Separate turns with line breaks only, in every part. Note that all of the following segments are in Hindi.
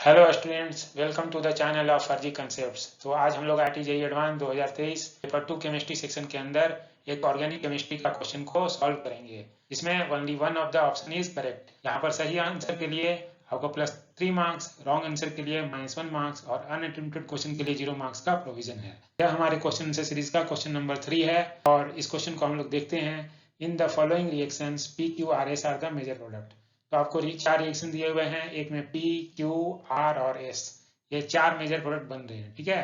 Hello students, welcome to the channel of Farzi concepts. तो आज हम लोग IIT JEE advance 2023 paper 2 chemistry section के अंदर एक ऑर्गेनिक केमिस्ट्री का क्वेश्चन को सॉल्व करेंगे। इसमें only one of the option is correct. यहाँ पर सही आंसर के लिए आपको +3 मार्क्स, रॉन्ग आंसर के लिए -1 मार्क्स और अनअटेम्प्टेड क्वेश्चन के लिए 0 मार्क्स का प्रोविजन है। यह हमारे क्वेश्चन आंसर सीरीज का क्वेश्चन नंबर 3 है और इस क्वेश्चन को हम लोग देखते हैं। In the following reactions P, Q, R, S are the major product. तो आपको 4 रिएक्शन दिए हुए हैं, एक में P, Q, R और S, ये 4 मेजर प्रोडक्ट बन रहे हैं। ठीक है,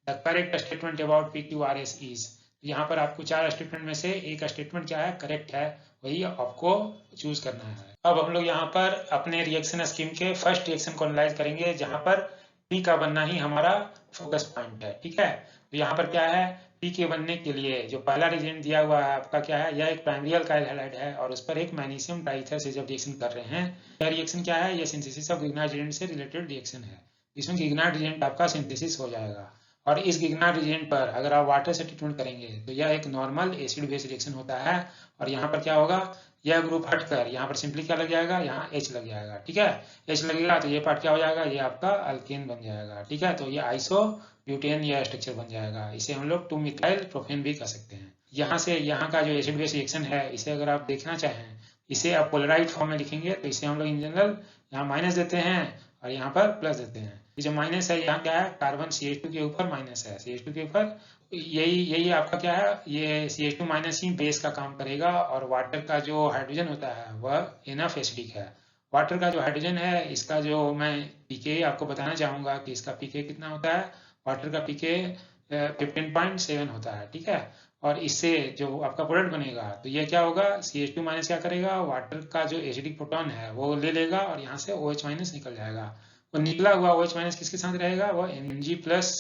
the correct statement about P, Q, R, S is. यहाँ पर आपको 4 स्टेटमेंट में से एक स्टेटमेंट क्या है, करेक्ट है, वही आपको चूज करना है। अब हम लोग यहाँ पर अपने रिएक्शन स्कीम के फर्स्ट रिएक्शन को एनालाइज करेंगे, जहाँ पर P का बनना ही हमारा फोकस पॉइंट है। ठीक है, तो यहाँ पर क्या है, P के बनने के लिए जो पहला रिएजेंट दिया हुआ है आपका क्या है, यह एक प्राइमरी अल्काइल हैलाइड है और उस पर एक मैग्नीशियम ट्राइथर से जब रिएक्शन कर रहे हैं, यह रिएक्शन क्या है, यह सिंथेसिस ऑफ गिग्नार्ड रिएजेंट से रिलेटेड रिएक्शन है। इसमें गिग्नार्ड रिएजेंट आपका सिंथेसिस हो जाएगा और इस गिग्नार्ड रिएजेंट पर अगर आप वाटर से ट्रीटमेंट करेंगे तो यह एक नॉर्मल एसिड बेस रिएक्शन होता है। और यहाँ पर क्या होगा, यह ग्रुप हटकर यहाँ पर सिंपली क्या लग जाएगा, यहाँ H लग जाएगा। ठीक है, H लगेगा तो ये पार्ट क्या हो जाएगा, ये आपका अल्केन बन जाएगा। ठीक है, तो ये आइसो ब्यूटेन यह स्ट्रक्चर बन जाएगा। इसे हम लोग 2 मिथाइल प्रोपेन भी कह सकते हैं। यहाँ से यहाँ का जो एसिड बेस रिएक्शन है, इसे अगर आप देखना चाहें, इसे आप पोलराइड फॉर्म में लिखेंगे तो इसे हम लोग इन जनरल यहाँ माइनस देते हैं और यहाँ पर प्लस देते हैं। ये जो माइनस है, यहाँ क्या है, कार्बन CH2 के ऊपर माइनस है, CH2 के ऊपर यही आपका क्या है, ये CH2 माइनस ही बेस का काम करेगा। और वाटर का जो हाइड्रोजन होता है वह इनफ एसिडिक है। वाटर का जो हाइड्रोजन है, इसका जो मैं पीके आपको बताना चाहूंगा कि इसका पीके कितना होता है। वाटर का पीके 15.7 होता है। ठीक है, और इससे जो आपका प्रोडक्ट बनेगा तो ये क्या होगा, CH2 माइनस क्या करेगा, वाटर का जो एसिडिक प्रोटॉन है वो ले लेगा और यहाँ से OH माइनस निकल जाएगा। वो निकला हुआ OH माइनस किसके साथ रहेगा, वो Mg प्लस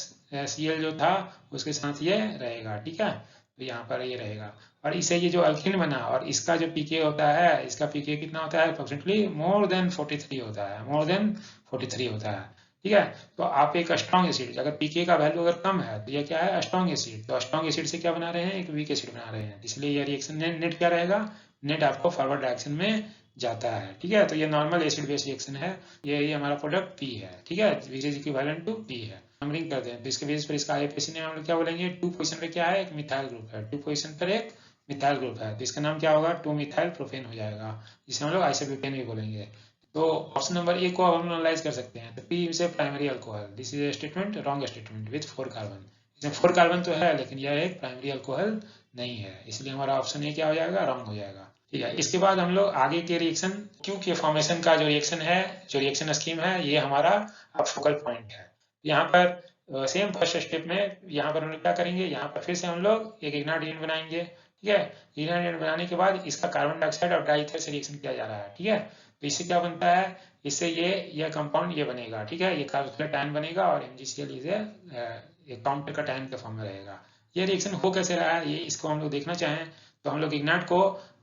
Cl जो था उसके साथ ये रहेगा। ठीक है, तो यहाँ पर ये रहेगा और इससे ये जो अल्कीन बना और इसका जो पीके होता है, इसका पीके कितना होता है, अप्रोक्सीमेटली मोर देन 43 होता है, मोर देन 43 होता है। ठीक है, तो आप एक स्ट्रॉन्ग एसिड, अगर पीके का वैल्यू अगर कम है तो ये क्या है, स्ट्रॉन्ग एसिड। तो स्ट्रॉन्ग एसिड से क्या बना रहे हैं, एक वीक एसिड बना रहे हैं, इसलिए ये रिएक्शन नेट क्या रहेगा, नेट आपको फॉरवर्ड डायरेक्शन में जाता है। ठीक है, तो ये नॉर्मल एसिड बेस रिएक्शन है, ये हमारा प्रोडक्ट P है। ठीक है, which is equivalent to P है। नंबरिंग करते हैं तो इसके बेस पर इसका आईयूपीएसी नेम हम लोग क्या बोलेंगे, 2 पोजीशन पे क्या है, एक मिथाइल ग्रुप है, 2 पोजीशन पर एक मिथाइल ग्रुप है, तो इसका नाम क्या होगा, 2 मिथाइल प्रोपेन हो जाएगा, जिसे हम लोग आइसोब्यूटेन भी बोलेंगे। तो ऑप्शन नंबर ए को हम एनालाइज कर सकते हैं। तो P से primary alcohol, this is statement, wrong statement with 4 carbon. इसमें 4 कार्बन तो है लेकिन यह एक प्राइमरी अल्कोहल नहीं है, इसलिए हमारा ऑप्शन ए क्या हो जाएगा, रॉन्ग हो जाएगा। ठीक है, इसके बाद हम लोग आगे के रिएक्शन Q के फॉर्मेशन का जो रिएक्शन है, जो रिएक्शन स्कीम है, ये हमारा अब फोकल पॉइंट है। यहाँ पर सेम फर्स्ट स्टेप में यहाँ पर हम लोग क्या करेंगे, यहाँ पर फिर से हम लोग एक इग्नाइट रिएजेंट बनाएंगे। ठीक है, इग्नाइट रिएजेंट बनाने के बाद इसका कार्बन डाइऑक्साइड और डाईईथर से रिएक्शन किया जा रहा है। ठीक है, तो इससे क्या बनता है, इससे ये कंपाउंड ये बनेगा। ठीक है, ये कार्बोक्सिलेट आयन बनेगा और MgCl इज एक काउंटर का आयन के फॉर्म में रहेगा। ये रिएक्शन हो कैसे रहा है, ये इसको हम लोग देखना चाहें तो हम लोग इग्नाइट को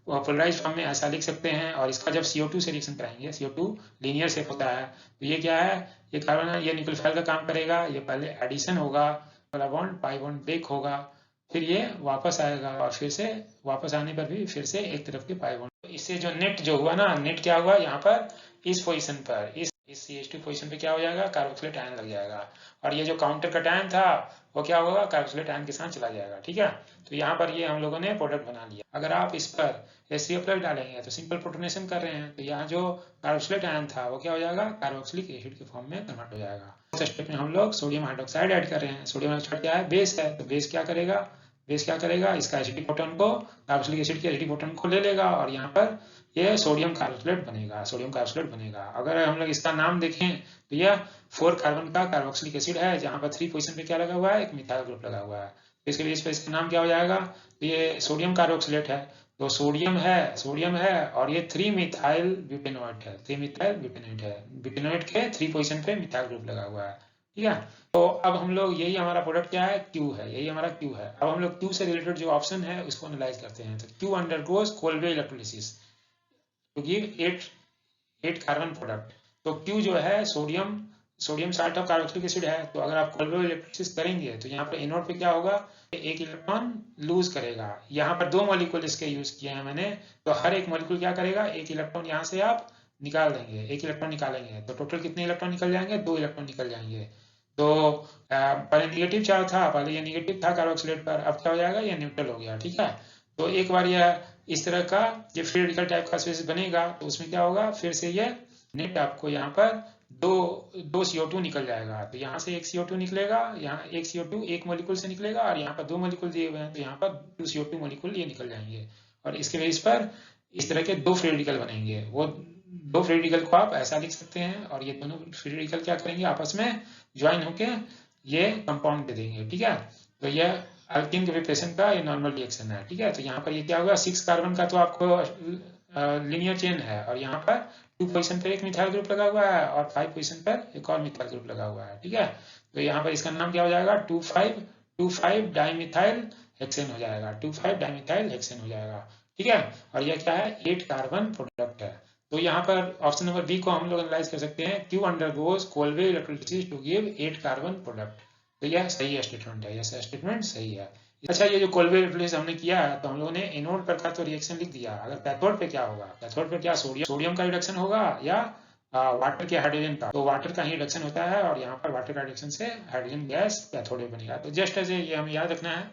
पोलराइज फॉर्म में ऐसा लिख सकते हैं और इसका जब CO2 से रिएक्शन कराएंगे, CO2 लीनियर शेप होता है, तो ये क्या है, ये कार्बन है, ये न्यूक्लियोफाइल का काम करेगा। ये पहले एडिशन होगा, पहला बॉन्ड पाई बॉन्ड ब्रेक होगा, फिर ये वापस आएगा और फिर से वापस आने पर भी फिर से एक तरफ के पाई बॉन्ड। तो इससे जो नेट जो हुआ ना, नेट क्या हुआ, यहाँ पर इस पोजीशन पर इस CH2 पोजीशन पे क्या हो जाएगा, कार्बोक्सिलेट आयन लग जाएगा और ये जो काउंटर का आयन था वो क्या होगा, कार्बोक्सिलेट आयन के साथ चला जाएगा। ठीक है, तो यहाँ पर ये हम लोगों ने प्रोडक्ट बना लिया। अगर आप इस पर HCl डालेंगे तो सिंपल प्रोटोनेशन कर रहे हैं, तो यहाँ जो कार्बोक्सिलेट आयन था वो क्या हो जाएगा, कार्बोक्सिलिक एसिड के फॉर्म में कन्वर्ट हो जाएगा। इस स्टेप में हम लोग सोडियम हाइड्रोक्साइड ऐड कर रहे हैं। सोडियम हाइड्रोक्साइड क्या है, बेस है, तो बेस क्या करेगा, बेस क्या करेगा, इसका एसिडिक प्रोटॉन को, कार्बोक्सिलिक एसिड के एसिडिक प्रोटॉन को ले लेगा और यहाँ पर ये सोडियम कार्बोक्सिलेट बनेगा, सोडियम कार्बोक्सिलेट बनेगा। अगर हम लोग इसका नाम देखें तो यह 4 कार्बन का कार्बोक्सिलिक एसिड है, जहाँ पर 3 पोजीशन पे क्या लगा हुआ है, एक मिथाइल ग्रुप लगा हुआ है। तो इसके बेस पर इसका नाम क्या हो जाएगा, तो ये सोडियम कार्बोक्सिलेट है, तो सोडियम है और ये 3 मिथाइल ब्यूटेनॉइड है, 3 मिथाइल ब्यूटेनॉइड है, ब्यूटेनॉइड के 3 पोजीशन पे मिथाइल ग्रुप लगा हुआ है। ठीक है, तो अब हम लोग यही हमारा प्रोडक्ट क्या है, Q है, यही हमारा Q है। अब हम लोग Q से रिलेटेड जो ऑप्शन है उसको एनालाइज करते हैं। तो Q undergoes Kolbe electrolysis to give 8 carbon product. तो Q जो है sodium salt of carboxylic acid है, तो अगर आप कोल्बे इलेक्ट्रोलिसिस करेंगे तो यहाँ पर एनोड पे क्या होगा, एक इलेक्ट्रॉन लूज करेगा। यहाँ पर 2 मॉलिक्यूल इसके यूज किए हैं मैंने, तो हर एक मॉलिक्यूल क्या करेगा, एक इलेक्ट्रॉन यहाँ से आप निकाल देंगे, 1 इलेक्ट्रॉन निकालेंगे तो टोटल कितने इलेक्ट्रॉन निकल जाएंगे? 2 इलेक्ट्रॉन निकल जाएंगे। तो पहले नेगेटिव चार्ज था, पहले ये नेगेटिव था कार्बोक्सिलेट पर, अब क्या हो जाएगा? ये न्यूट्रल हो गया। ठीक है, तो एक बार यह इस तरह का ये फ्री रेडिकल टाइप का स्पेसिस बनेगा तो उसमें क्या होगा? फिर से ये नेट आपको यहाँ पर दो CO2 निकल जाएगा। तो यहाँ से एक CO2 निकलेगा, यहाँ एक CO2 एक मोलिकुल से निकलेगा और यहाँ पर 2 मोलिकुल दिए हुए हैं तो यहाँ पर 2 CO2 मोलिकुल ये निकल जाएंगे और इसके बेस पर इस तरह के 2 फ्री रेडिकल बनेंगे। वो 2 फ्री रेडिकल को आप ऐसा लिख सकते हैं और ये दोनों फ्री रेडिकल क्या करेंगे? आपस में ज्वाइन होके ये कंपाउंड दे देंगे। ठीक है, तो यह अल्कीन के प्रिपरेशन का ये नॉर्मल रिएक्शन है। ठीक है, तो यहाँ पर ये क्या होगा? 6 कार्बन का तो आपको लीनियर चेन है और यहाँ पर 2 पोजीशन पर एक मिथाइल ग्रुप लगा हुआ है और 5 पोजीशन पर एक और मिथाइल ग्रुप लगा हुआ है। ठीक है, तो यहाँ पर इसका नाम क्या हो जाएगा? 2,5,2,5 डाइमिथाइल हेक्सेन हो जाएगा। 2,5 डाइमिथाइल हेक्सेन हो जाएगा। ठीक है, और यह क्या है? 8 कार्बन प्रोडक्ट है। तो यहाँ पर ऑप्शन नंबर बी को हम लोग एनालाइज कर सकते हैं, Q undergoes Kolbe electrolysis to give 8 carbon product. तो यह सही स्टेटमेंट है, यह स्टेटमेंट सही है। अच्छा, ये जो कोलवे इलेक्ट्रोलिसिस हमने किया है तो हम लोगों ने एनोड पर का तो रिएक्शन लिख दिया, अगर कैथोड पे क्या होगा? कैथोड पे क्या सोडियम का रिडक्शन होगा या वाटर के हाइड्रोजन का? तो वाटर का ही रिडक्शन होता है और यहाँ पर वाटर का रिडक्शन से हाइड्रोजन गैस कैथोड में बनेगा। तो जस्ट एज ये हमें याद रखना है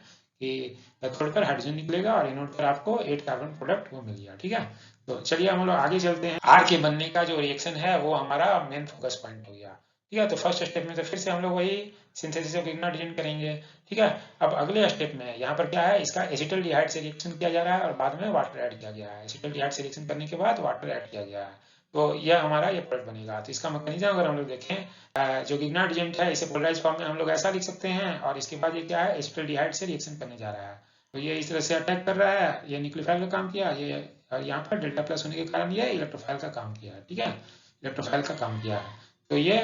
कि कैथोड पर हाइड्रोजन निकलेगा और एनोड पर आपको 8 कार्बन प्रोडक्ट वो मिल गया। ठीक है, तो चलिए हम लोग आगे चलते हैं। आर के बनने का जो रिएक्शन है वो हमारा मेन फोकस पॉइंट हो गया। ठीक है, तो फर्स्ट स्टेप में तो फिर से हम लोग वही सिंथेसिस ऑफ इग्नाइटेशन करेंगे। ठीक है, अब अगले स्टेप में यहाँ पर क्या है? इसका एसिटल्डिहाइड से रिएक्शन किया जा रहा है और बाद में वाटर ऐड किया गया है। एसिटल्डिहाइड से रिएक्शन करने के बाद वाटर ऐड किया गया है, तो यह हमारा ये प्रोडक्ट बनेगा। तो इसका मैकेनिज्म अगर हम लोग देखें, जो इग्नाइट एजेंट है इसे पोलराइज फॉर्म में हम लोग ऐसा लिख सकते हैं और इसके बाद ये क्या है? एसिटल्डिहाइड से रिएक्शन करने जा रहा है। तो ये इस तरह से अटैक कर रहा है, ये न्यूक्लियोफाइल का काम किया, ये यहाँ पर डेल्टा प्लस होने के कारण ये इलेक्ट्रोफाइल का काम किया है। ठीक है, इलेक्ट्रोफाइल का काम किया है। तो ये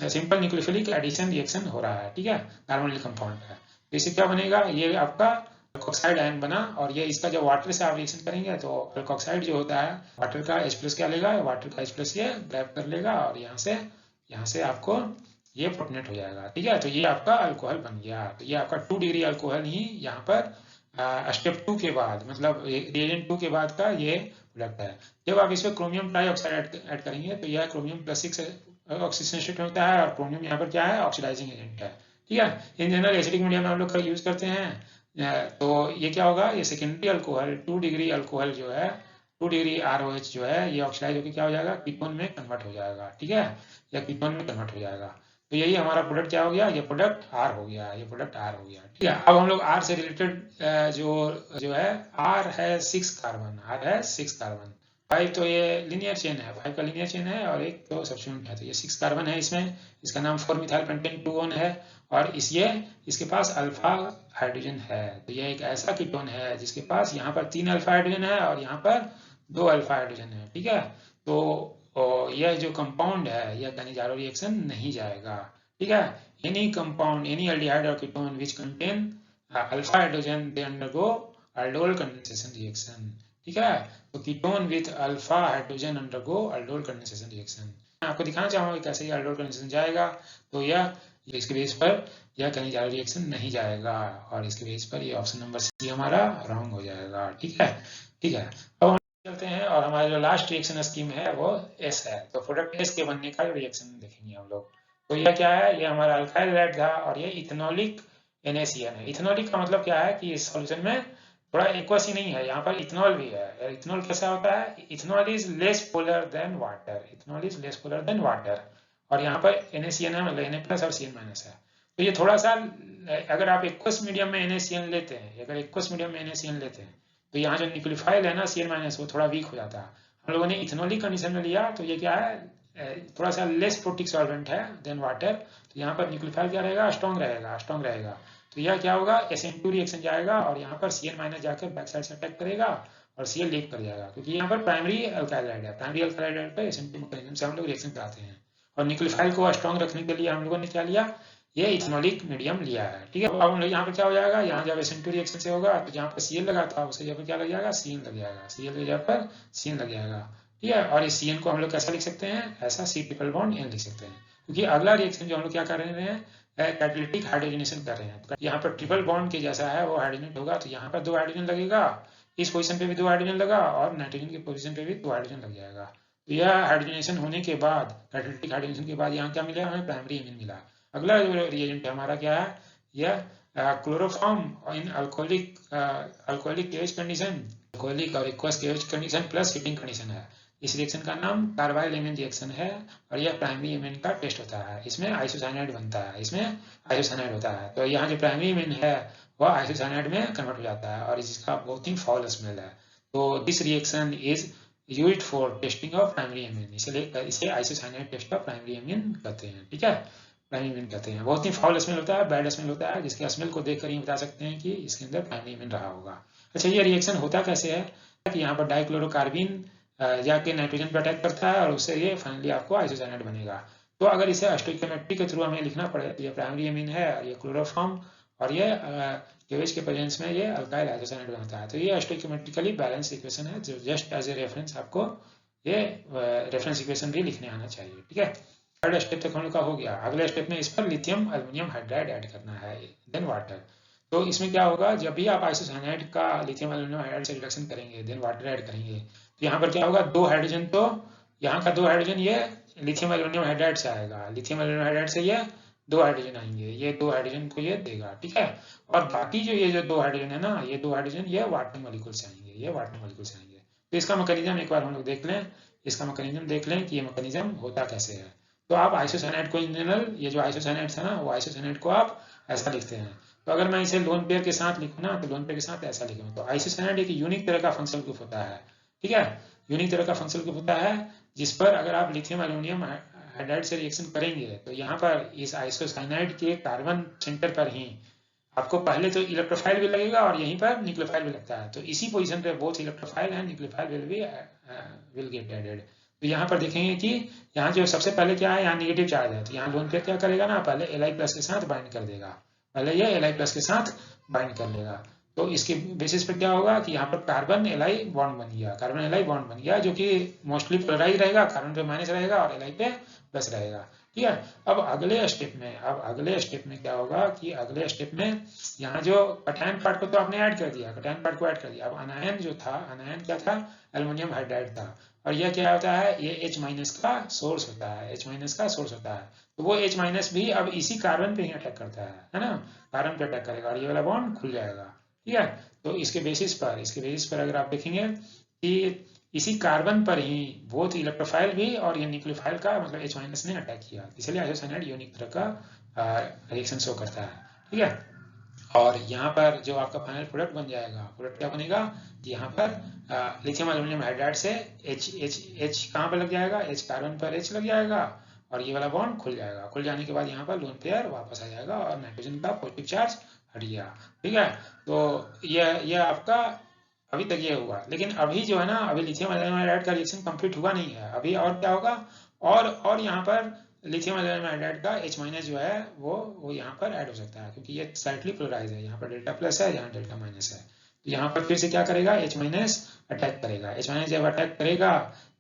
सिंपल न्यूक्लियोफिलिक एडिशन रिएक्शन हो रहा है। ठीक है, कार्बोनिल कंपाउंड है। तो इससे क्या बनेगा? ये आपका अल्कोक्साइड आयन बना और ये इसका जब वाटर से आप रिएक्शन करेंगे तो अल्कोक्साइड जो होता है वाटर का H+ क्या लेगा? वाटर का H+ ये ग्रैब कर लेगा और यहाँ से आपको ये प्रोटोनेट हो जाएगा। ठीक है, तो ये आपका अल्कोहल बन गया। तो ये आपका 2 डिग्री अल्कोहल ही यहाँ पर स्टेप 2 के बाद, मतलब रिएजेंट 2 के बाद का ये प्रोडक्ट है। जब आप इसमें क्रोमियम ट्राईऑक्साइड ऐड करेंगे तो यह क्रोमियम +6 ऑक्सीजन स्टेट में होता है और क्रोमियम यहाँ पर क्या है? ऑक्सीडाइजिंग एजेंट है। ठीक है, इन जनरल एसिडिक मीडियम में हम लोग यूज करते हैं। तो ये क्या होगा? ये सेकेंडरी अल्कोहल 2 डिग्री अल्कोहल जो है 2 डिग्री ROH जो है ये ऑक्सीडाइज होकर क्या हो जाएगा? कीटोन में कन्वर्ट हो जाएगा। ठीक है, या कीटोन में कन्वर्ट हो जाएगा। तो यही हमारा प्रोडक्ट क्या हो गया? ये प्रोडक्ट R हो गया, ये प्रोडक्ट R हो गया। ठीक है, अब हम लोग R से रिलेटेड जो है R है 6 कार्बन, R है 6 कार्बन। 5 तो ये लीनियर चेन है, 5 का लीनियर चेन है और एक तो सब्स्टिट्यूएंट है। तो ये 6 कार्बन है इसमें, इसका नाम 4-मिथाइल पेंटेन 2-1 है और इसके पास अल्फा हाइड्रोजन है। तो ये एक ऐसा कीटोन है जिसके पास यहाँ पर 3 अल्फा हाइड्रोजन है और यहाँ पर 2 अल्फा हाइड्रोजन है। ठीक है, तो यह जो कंपाउंड है यह गनीजारो रिएक्शन नहीं जाएगा। ठीक है, एनी कंपाउंड, एनी एल्डिहाइड और ketone which contain alpha hydrogen they undergo aldol condensation reaction. ठीक है, तो ketone with alpha hydrogen undergo aldol condensation reaction. मैं आपको दिखाना चाहूंगा कैसे ये aldol कंडेंसेशन जाएगा। तो यह इसके बेस पर यह गनीजारो रिएक्शन नहीं जाएगा और इसके बेस पर ये ऑप्शन नंबर सी हमारा रॉन्ग हो जाएगा। ठीक है, ठीक है, अब चलते हैं और हमारा जो लास्ट रिएक्शन स्कीम है वो S है। तो प्रोडक्ट S के बनने का रिएक्शन देखेंगे हम लोग। तो यह क्या है? ये हमारा अल्काइल हाइड्राइड था और ये इथेनॉलिक NaCN है। इथेनॉलिक का मतलब क्या है कि इस सॉल्यूशन में थोड़ा एक्वस ही नहीं है, यहाँ पर इथेनॉल भी है। इथेनॉल कैसा होता है? Ethanol is less polar than water, ethanol is less polar than water और यहाँ पर NaCN है, मतलब Na+ और CN- है। तो ये थोड़ा सा, अगर आप एक्वस मीडियम में NaCN लेते हैं, अगर एक्वस मीडियम में NaCN लेते हैं तो यहाँ जो न्यूक्लियोफाइल है ना CN- वो थोड़ा वीक हो जाता है। हम लोगों ने इथेनॉलिक कंडीशन में लिया तो ये क्या है? थोड़ा सा लेस प्रोटिक सॉल्वेंट है देन वाटर। तो यहाँ पर न्यूक्लियोफाइल क्या रहेगा? स्ट्रॉन्ग रहेगा। तो यह क्या होगा? SN2 रिएक्शन जाएगा और यहाँ पर CN- जाकर बैक साइड से अटैक करेगा और Cl लीक कर जाएगा, क्योंकि यहाँ पर प्राइमरी अल्काइल हाइड्राइड है। प्राइमरी अल्काइल हाइड्राइड पर SN2 मैकेनिज्म से हम लोग रिएक्शन कराते हैं और न्यूक्लियोफाइल को स्ट्रॉन्ग रखने के लिए हम लोगों ने क्या लिया? ये इथेनॉलिक मीडियम लिया है। ठीक है, अब हम लोग यहाँ पर क्या हो जाएगा? यहाँ जब SN2 रिएक्शन से होगा तो जहाँ पर Cl लगा था उसके जगह पर क्या लग जाएगा? Cn लग जाएगा, Cl की जगह पर Cn लग जाएगा। ठीक है, और इस Cn को हम लोग कैसा लिख सकते हैं? ऐसा C∼N लिख सकते हैं, क्योंकि अगला रिएक्शन जो हम लोग क्या कर रहे हैं? कैटालिटिक हाइड्रोजनेशन कर रहे हैं। तो यहाँ पर ट्रिपल बॉन्ड के जैसा है वो हाइड्रोजन होगा। तो यहाँ पर 2 हाइड्रोजन लगेगा, इस पोजीशन पे भी 2 हाइड्रोजन लगा और नाइट्रोजन की पोजीशन पे भी 2 हाइड्रोजन लग जाएगा। तो यह हाइड्रोजनेशन होने के बाद, कैटालिटिक हाइड्रोजनेशन के बाद यहाँ क्या मिला, हमें प्राइमरी एमीन मिला। अगला जो रिएजेंट है हमारा क्या है, यह chloroform in alcoholic KH condition, alcoholic और aqueous KH condition plus heating condition है। इस रिएक्शन का नाम कार्बाइल एमीन रिएक्शन है और यह प्राइमरी एमीन का टेस्ट होता है। इसमें आइसोसाइनाइड बनता है, इसमें आइसोसाइनाइड होता है। तो यहाँ जो प्राइमरी एमीन है वह आइसोसाइनाइड में कन्वर्ट हो जाता है और इसका बहुत ही फाउल स्मेल है। तो this reaction is used for testing of primary amine, इसलिए इसे isocyanide test of primary amine कहते हैं। ठीक है, प्राइमरी एमीन कहते हैं। बहुत ही फाउल स्मेल होता है, बैड स्मेल होता है, जिसके स्मेल को देखकर ही बता सकते हैं कि इसके अंदर प्राइमरी एमीन रहा होगा। अच्छा, ये रिएक्शन होता कैसे है कि यहाँ पर डाइक्लोरोकार्बिन जाके नाइट्रोजन पर अटैक करता है और उससे ये फाइनली आपको आइसोसाइनाइड बनेगा। तो अगर इसे स्टोइकियोमेट्री के थ्रू हमें लिखना पड़े तो ये प्राइमरी एमीन है और ये क्लोरोफॉर्म और ये केवेज के प्रेजेंस में ये अल्काइल आइसोसाइनाइड बनता है। तो ये स्टोइकियोमेट्रिकली बैलेंस इक्वेशन है, जो जस्ट एज ए रेफरेंस आपको ये रेफरेंस इक्वेशन भी लिखने आना चाहिए। ठीक है, थर्ड स्टेप तक हम लोग का हो गया। अगले स्टेप में इस पर लिथियम एल्युमिनियम हाइड्राइड ऐड करना है, देन वाटर। तो इसमें क्या होगा, जब भी आप आइसोसाइनाइड का लिथियम एल्युमिनियम हाइड्राइड से रिडक्शन करेंगे, देन वाटर ऐड करेंगे, तो यहाँ पर क्या होगा, दो हाइड्रोजन, तो यहाँ का दो हाइड्रोजन ये लिथियम एल्युमिनियम हाइड्राइड से आएगा, लिथियम एल्युमिनियम हाइड्राइड से ये दो हाइड्रोजन आएंगे, ये दो हाइड्रोजन को ये देगा। ठीक है, और बाकी जो ये जो दो हाइड्रोजन है ना, ये दो हाइड्रोजन ये वाटर मॉलिक्यूल से आएंगे, ये वाटर मॉलिक्यूल से आएंगे। तो इसका मैकेनिज्म एक बार हम लोग देख लें, इसका मैकेनिज्म देख लें कि ये मैकेनिज्म होता कैसे है। तो आप आइसोसाइनाइड को इन जनरल, ये जो आइसोसाइनाइड था ना, वो आइसोसाइनाइड को आप ऐसा लिखते हैं। तो अगर मैं इसे लोन पेयर के साथ लिखूँ ना, तो लोन पेयर के साथ ऐसा लिखूँ। तो आइसोसाइनाइड एक यूनिक तरह का फंक्शनल ग्रुप होता है। ठीक है, यूनिक तरह का फंक्शनल ग्रुप होता है जिस पर अगर आप लिथियम एल्युमिनियम हाइड्राइड से रिएक्शन करेंगे तो यहाँ पर इस आइसोसाइनाइड के कार्बन सेंटर पर ही आपको पहले तो इलेक्ट्रोफाइल भी लगेगा और यहीं पर न्यूक्लियोफाइल भी लगता है। तो इसी पोजीशन पे both electrophile and nucleophile will get added. तो यहाँ पर देखेंगे कि यहाँ जो सबसे पहले क्या है, यहाँ नेगेटिव चार्ज है, तो यहाँ लोन पेयर क्या करेगा ना, पहले Li+ के साथ बाइंड कर देगा, पहले ये Li+ के साथ बाइंड कर लेगा। तो इसके बेसिस पे क्या होगा कि यहाँ पर कार्बन Li बॉन्ड बन गया, कार्बन Li बॉन्ड बन गया, जो कि मोस्टली पोलराइज रहेगा, कार्बन पे माइनस रहेगा और Li पे प्लस रहेगा। ठीक है, अब अगले स्टेप में क्या होगा कि अगले स्टेप में यहाँ जो कटायन पार्ट को तो आपने ऐड कर दिया, कटायन पार्ट को ऐड कर दिया। अब अनायन जो था, अनायन क्या था, एल्युमिनियम हाइड्राइड था, और यह क्या होता है, ये H- का सोर्स होता है, H- का सोर्स होता है। तो वो H- भी अब इसी कार्बन पे ही अटैक करता है ना, कार्बन पे अटैक करेगा और ये वाला बॉन्ड खुल जाएगा। ठीक है, तो इसके बेसिस पर अगर आप देखेंगे कि इसी कार्बन पर ही बोथ इलेक्ट्रोफाइल भी और ये न्यूक्लियोफाइल का मतलब H- ने अटैक किया, इसलिए आइसोसाइनाइड यूनिक तरह का रिएक्शन शो करता है। ठीक है, और यहाँ पर जो आपका फाइनल प्रोडक्ट बन जाएगा, प्रोडक्ट क्या बनेगा, यहाँ पर लिथियम एल्युमिनियम हाइड्राइड से H कहाँ पर लग जाएगा, H कार्बन पर H लग जाएगा और ये वाला बॉन्ड खुल जाएगा। खुल जाने के बाद यहाँ पर लोन पेयर वापस आ जाएगा और नाइट्रोजन का पॉजिटिव चार्ज हट गया। ठीक है, तो यह आपका अभी तक ये हुआ। लेकिन अभी जो है ना, अभी लिथियम एल्युमिनियम हाइड्राइड का रिएक्शन कंप्लीट हुआ नहीं है अभी, और क्या होगा, और यहाँ पर लिथियम एल्युमिनियम हाइड्राइड का H- जो है वो यहाँ पर ऐड हो सकता है, क्योंकि ये स्लाइटली पोलराइज है, यहाँ पर डेल्टा प्लस है, यहाँ डेल्टा माइनस है। तो यहाँ पर फिर से क्या करेगा, H- अटैक करेगा। H- जब अटैक करेगा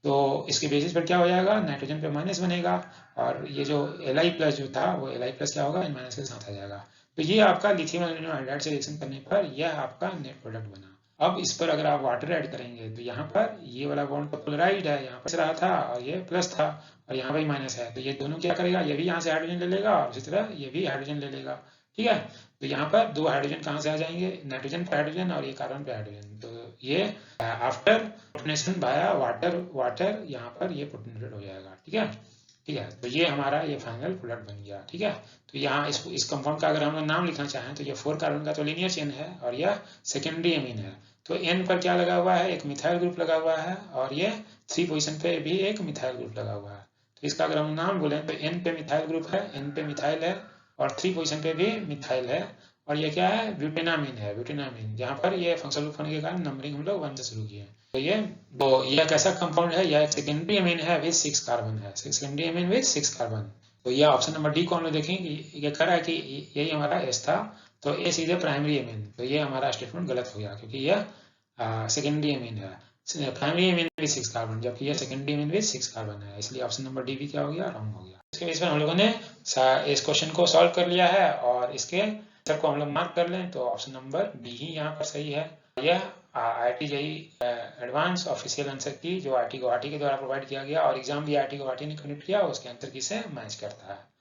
तो इसके बेसिस पर क्या हो जाएगा, नाइट्रोजन पे माइनस बनेगा और ये जो Li+ जो था वो Li+ क्या होगा, N- के साथ आ जाएगा। तो ये आपका लिथियम एल्युमिनियम हाइड्राइड से रिएक्शन करने पर यह आपका नेट प्रोडक्ट बना। अब इस पर अगर आप वाटर ऐड करेंगे तो यहाँ पर ये वाला बॉन्ड तो पोलराइज्ड है, यहाँ पर रहा था और ये प्लस था और यहाँ पर माइनस है, तो ये दोनों क्या करेगा, ये भी यहाँ से हाइड्रोजन ले लेगा और उसी तरह ये भी हाइड्रोजन ले लेगा। ठीक है, तो यहाँ पर दो हाइड्रोजन कहाँ से आ जाएंगे, नाइट्रोजन पे हाइड्रोजन और ये कार्बन पे हाइड्रोजन। तो ये आफ्टर प्रोटोनेशन बाया वाटर यहाँ पर ये प्रोटोनेटेड हो जाएगा। ठीक है, तो ये हमारा ये फाइनल प्रोडक्ट बन गया। ठीक है, तो यहाँ इस कंपाउंड का अगर हम लोग नाम लिखना चाहें तो ये 4 कार्बन का तो लीनियर चेन है और यह सेकेंडरी एमीन है। तो N पर क्या लगा हुआ है, एक मिथाइल ग्रुप लगा हुआ है और ये 3 पोजीशन पे भी एक मिथाइल ग्रुप लगा हुआ है। तो इसका अगर हम नाम बोलें तो N पे मिथाइल ग्रुप है, N पे मिथाइल है और 3 पोजीशन पे भी मिथाइल है और ये क्या है, ब्यूटेनामीन है, ब्यूटेनामीन, जहाँ पर ये फंक्शनल ग्रुप होने के कारण नंबरिंग हम लोग 1 से शुरू किए। तो ये कैसा कंपाउंड है, यह सेकेंडरी एमीन है विद 6 कार्बन है, सेकेंडरी एमीन विद 6 कार्बन। तो ये ऑप्शन नंबर डी को हम लोग देखेंगे, ये कह रहा है कि यही हमारा एस था, तो ए सीधे प्राइमरी एमीन। तो ये हमारा स्टेटमेंट गलत हो गया क्योंकि यह सेकेंडरी एमीन है, प्राइमरी एमीन विद 6 कार्बन, जबकि यह सेकेंडरी एमीन विद 6 कार्बन है, इसलिए ऑप्शन नंबर डी भी क्या हो गया, रॉन्ग हो गया। इसके बेस पर हम लोगों ने इस क्वेश्चन को सॉल्व कर लिया है और इसके आंसर को हम लोग मार्क कर लें तो ऑप्शन नंबर डी ही यहाँ पर सही है। यह IIT JEE advance official answer की जो IIT गुवाहाटी के द्वारा प्रोवाइड किया गया, और एग्जाम भी IIT गुवाहाटी ने कंडक्ट किया, उसके आंसर की से मैच करता है।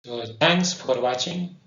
So thanks for watching.